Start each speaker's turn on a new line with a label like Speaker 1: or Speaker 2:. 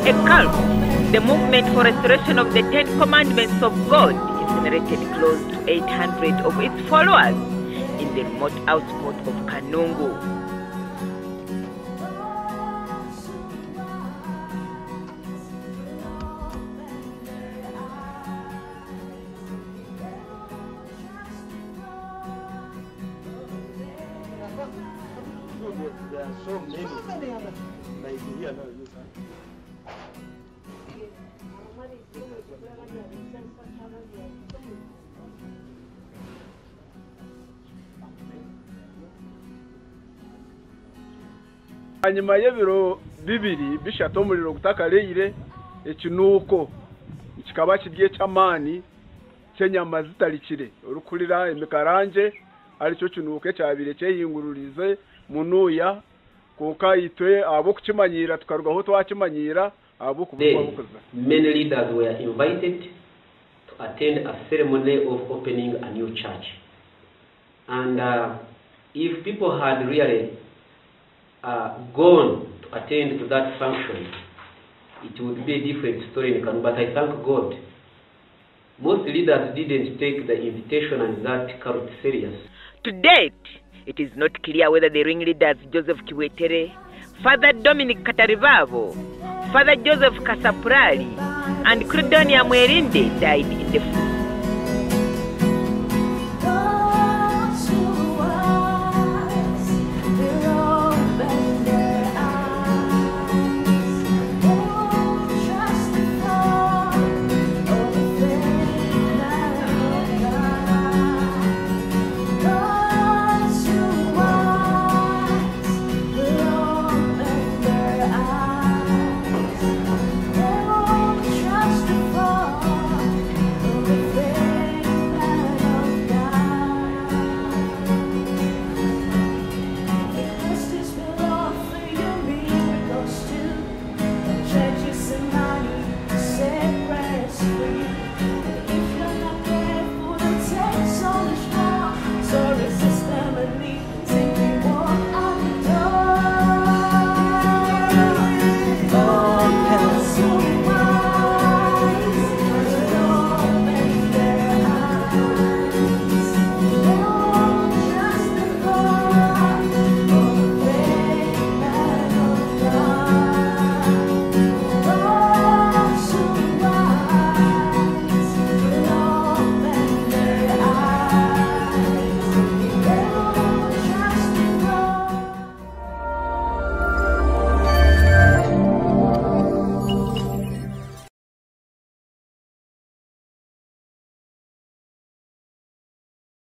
Speaker 1: a cult, the movement for restoration of the 10 commandments of God incinerated close to 800 of its followers in the remote outskirts of Kanungu.
Speaker 2: There are so many like here now. Hanyuma y'ebiro bibiri bishato umuriro gutakareyire ekinuko kikaba kigiye cyamani cyenyama zitarikire urukurira imikaranje ari cyo kinuke cyabire cyeyingururize munuya kuka yitwe abo kukimanyira tukarugaho twakimanyira abo kubukoza.
Speaker 3: Many leaders were invited to attend a ceremony of opening a new church, and if people had really gone to attend to that function, it would be a different story in Kanu. But I thank God, most leaders didn't take the invitation and that cult serious.
Speaker 1: To date, it is not clear whether the ringleaders Joseph Kiwetere, Father Dominic Katarivavo, Father Joseph Kasapurali, and Credonia Mwerinde died in the